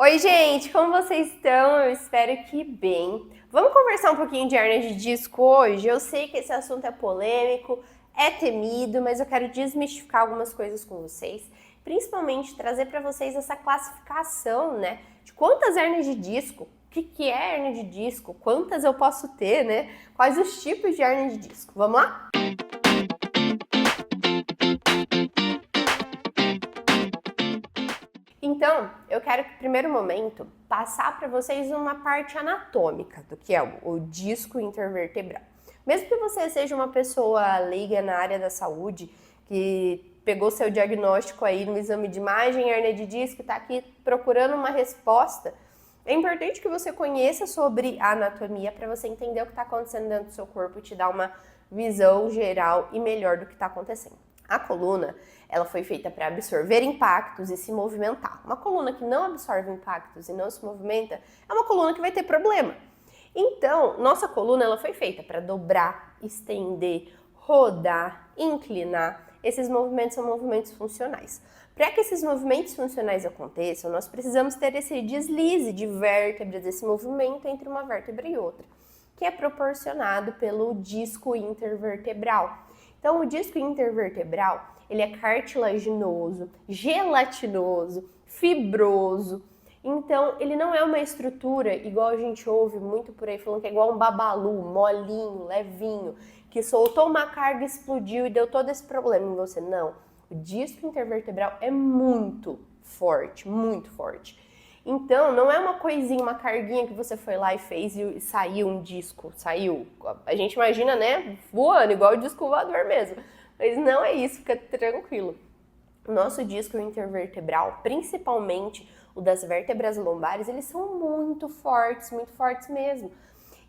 Oi, gente, como vocês estão? Eu espero que bem. Vamos conversar um pouquinho de hernia de disco hoje? Eu sei que esse assunto é polêmico, é temido, mas eu quero desmistificar algumas coisas com vocês, principalmente trazer para vocês essa classificação, né, de quantas hernias de disco, o que é hernia de disco, quantas eu posso ter, né, quais os tipos de hernia de disco. Vamos lá? Então, eu quero que, no primeiro momento, passar para vocês uma parte anatômica do que é o disco intervertebral. Mesmo que você seja uma pessoa leiga na área da saúde, que pegou seu diagnóstico aí no exame de imagem, hernia de disco, está aqui procurando uma resposta, é importante que você conheça sobre a anatomia para você entender o que está acontecendo dentro do seu corpo e te dar uma visão geral e melhor do que está acontecendo. A coluna, ela foi feita para absorver impactos e se movimentar. Uma coluna que não absorve impactos e não se movimenta é uma coluna que vai ter problema. Então, nossa coluna ela foi feita para dobrar, estender, rodar, inclinar. Esses movimentos são movimentos funcionais. Para que esses movimentos funcionais aconteçam, nós precisamos ter esse deslize de vértebras, esse movimento entre uma vértebra e outra, que é proporcionado pelo disco intervertebral. Então, o disco intervertebral, ele é cartilaginoso, gelatinoso, fibroso. Então, ele não é uma estrutura igual a gente ouve muito por aí falando que é igual um babalu, molinho, levinho, que soltou uma carga, explodiu e deu todo esse problema em você. Não. O disco intervertebral é muito forte, muito forte. Então, não é uma coisinha, uma carguinha que você foi lá e fez e saiu um disco, saiu. A gente imagina, né, voando, igual o disco voador mesmo. Mas não é isso, fica tranquilo. O nosso disco intervertebral, principalmente o das vértebras lombares, eles são muito fortes mesmo.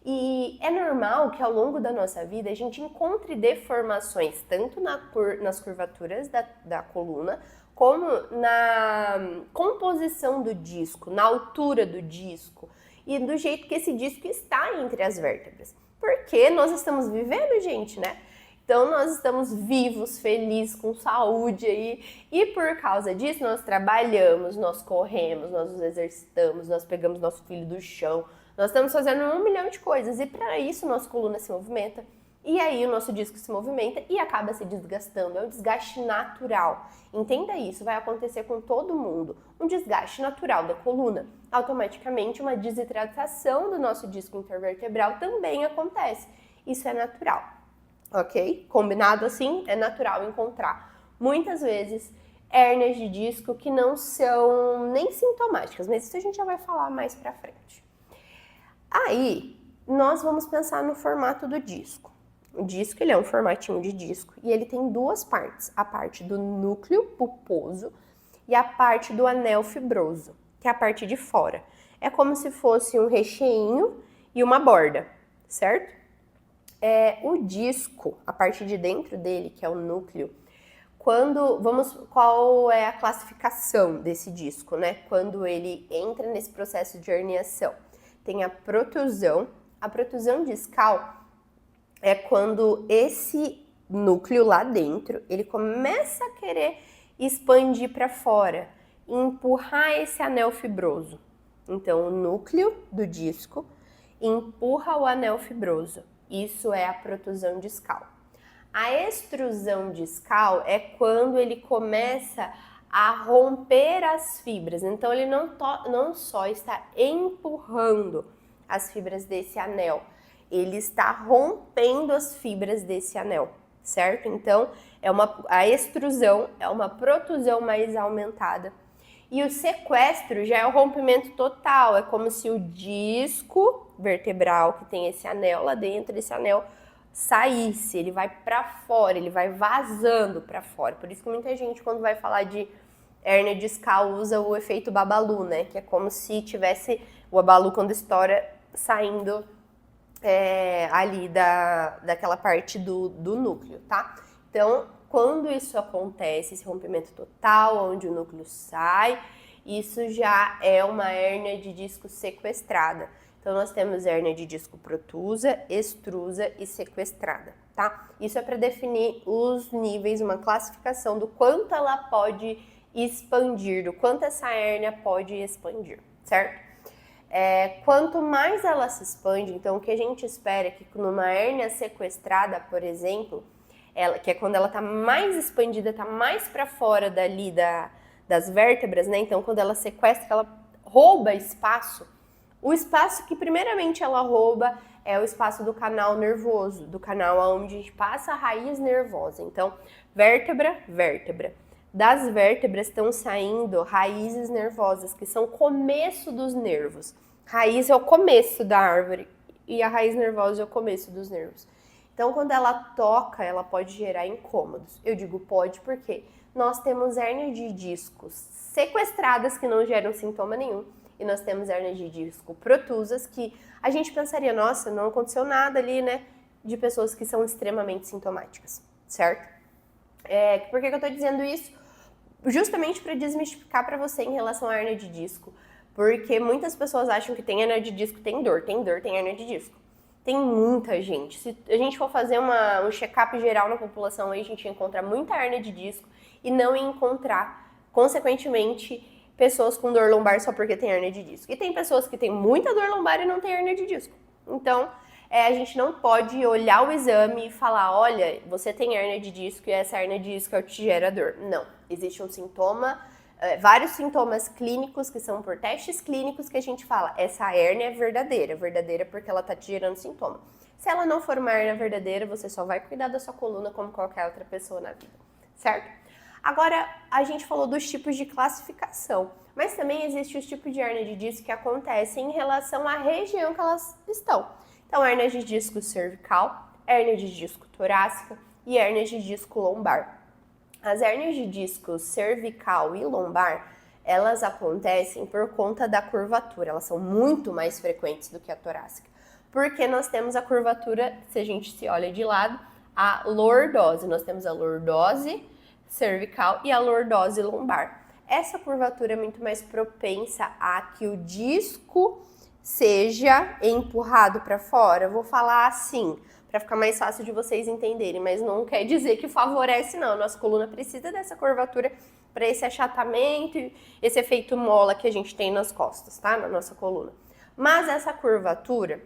E é normal que ao longo da nossa vida a gente encontre deformações, tanto nas curvaturas da coluna, como na composição do disco, na altura do disco e do jeito que esse disco está entre as vértebras. Porque nós estamos vivendo, gente, né? Então nós estamos vivos, felizes, com saúde aí, e por causa disso nós trabalhamos, nós corremos, nós nos exercitamos, nós pegamos nosso filho do chão, nós estamos fazendo 1 milhão de coisas e para isso nossa coluna se movimenta. E aí o nosso disco se movimenta e acaba se desgastando, é um desgaste natural. Entenda isso, vai acontecer com todo mundo. Um desgaste natural da coluna. Automaticamente uma desidratação do nosso disco intervertebral também acontece. Isso é natural, ok? Combinado assim, é natural encontrar muitas vezes hérnias de disco que não são nem sintomáticas, mas isso a gente já vai falar mais pra frente. Aí, nós vamos pensar no formato do disco. O disco, ele é um formatinho de disco e ele tem duas partes, a parte do núcleo pulposo e a parte do anel fibroso, que é a parte de fora. É como se fosse um recheinho e uma borda, certo? O disco, a parte de dentro dele, que é o núcleo, qual é a classificação desse disco, né? Quando ele entra nesse processo de herniação. Tem a protusão. A protusão discal é quando esse núcleo lá dentro, ele começa a querer expandir para fora, empurrar esse anel fibroso. Então, o núcleo do disco empurra o anel fibroso. Isso é a protusão discal. A extrusão discal é quando ele começa a romper as fibras. Então, ele não só está empurrando as fibras desse anel, ele está rompendo as fibras desse anel, certo? Então, a extrusão é uma protusão mais aumentada. E o sequestro já é o rompimento total, é como se o disco vertebral, que tem esse anel lá dentro, esse anel saísse, ele vai para fora, ele vai vazando para fora. Por isso que muita gente, quando vai falar de hérnia discal, usa o efeito babalu, né? Que é como se tivesse o babalu quando estoura saindo ali daquela parte do núcleo, tá? Então, quando isso acontece, esse rompimento total, onde o núcleo sai, isso já é uma hérnia de disco sequestrada. Então, nós temos hérnia de disco protusa, extrusa e sequestrada, tá? Isso é para definir os níveis, uma classificação do quanto ela pode expandir, do quanto essa hérnia pode expandir, certo? Quanto mais ela se expande, então o que a gente espera é que numa hérnia sequestrada, por exemplo, que é quando ela está mais expandida, está mais para fora dali das vértebras, né? Então quando ela sequestra, ela rouba espaço. O espaço que primeiramente ela rouba é o espaço do canal nervoso, do canal onde passa a raiz nervosa. Então, vértebra, vértebra. Das vértebras estão saindo raízes nervosas, que são o começo dos nervos. Raiz é o começo da árvore e a raiz nervosa é o começo dos nervos. Então, quando ela toca, ela pode gerar incômodos. Eu digo pode porque nós temos hérnia de discos sequestradas que não geram sintoma nenhum. E nós temos hérnias de disco protusas que a gente pensaria, nossa, não aconteceu nada ali, né? De pessoas que são extremamente sintomáticas, certo? Por que eu tô dizendo isso? Justamente para desmistificar para você em relação à hérnia de disco. Porque muitas pessoas acham que tem hérnia de disco, tem dor, tem hérnia de disco. Tem muita gente. Se a gente for fazer um check-up geral na população, aí a gente encontra muita hérnia de disco e não encontrar, consequentemente, pessoas com dor lombar só porque tem hérnia de disco. E tem pessoas que têm muita dor lombar e não tem hérnia de disco. Então, a gente não pode olhar o exame e falar, olha, você tem hérnia de disco e essa hérnia de disco é o que te gera dor. Não, existe um sintoma, vários sintomas clínicos que são por testes clínicos que a gente fala, essa hérnia é verdadeira porque ela tá te gerando sintoma. Se ela não for uma hérnia verdadeira, você só vai cuidar da sua coluna como qualquer outra pessoa na vida, certo? Agora, a gente falou dos tipos de classificação, mas também existe os tipos de hérnia de disco que acontecem em relação à região que elas estão. Então, hérnia de disco cervical, hérnia de disco torácica e hérnia de disco lombar. As hérnias de disco cervical e lombar, elas acontecem por conta da curvatura, elas são muito mais frequentes do que a torácica, porque nós temos a curvatura, se a gente se olha de lado, a lordose, nós temos a lordose cervical e a lordose lombar. Essa curvatura é muito mais propensa a que o disco seja empurrado para fora. Eu vou falar assim, para ficar mais fácil de vocês entenderem, mas não quer dizer que favorece não. Nossa coluna precisa dessa curvatura para esse achatamento, esse efeito mola que a gente tem nas costas, tá? Na nossa coluna. Mas essa curvatura,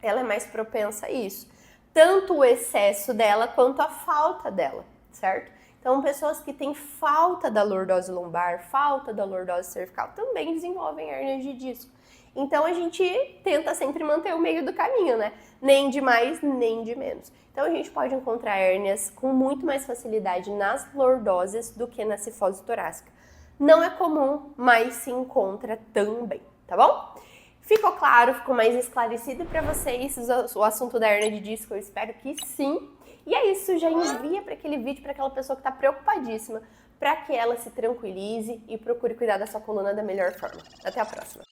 ela é mais propensa a isso. Tanto o excesso dela quanto a falta dela, certo? Então, pessoas que têm falta da lordose lombar, falta da lordose cervical, também desenvolvem hérnias de disco. Então, a gente tenta sempre manter o meio do caminho, né? Nem de mais, nem de menos. Então, a gente pode encontrar hérnias com muito mais facilidade nas lordoses do que na cifose torácica. Não é comum, mas se encontra também, tá bom? Ficou claro, ficou mais esclarecido para vocês o assunto da hérnia de disco? Eu espero que sim. E é isso, já envia para aquele vídeo para aquela pessoa que está preocupadíssima, para que ela se tranquilize e procure cuidar da sua coluna da melhor forma. Até a próxima!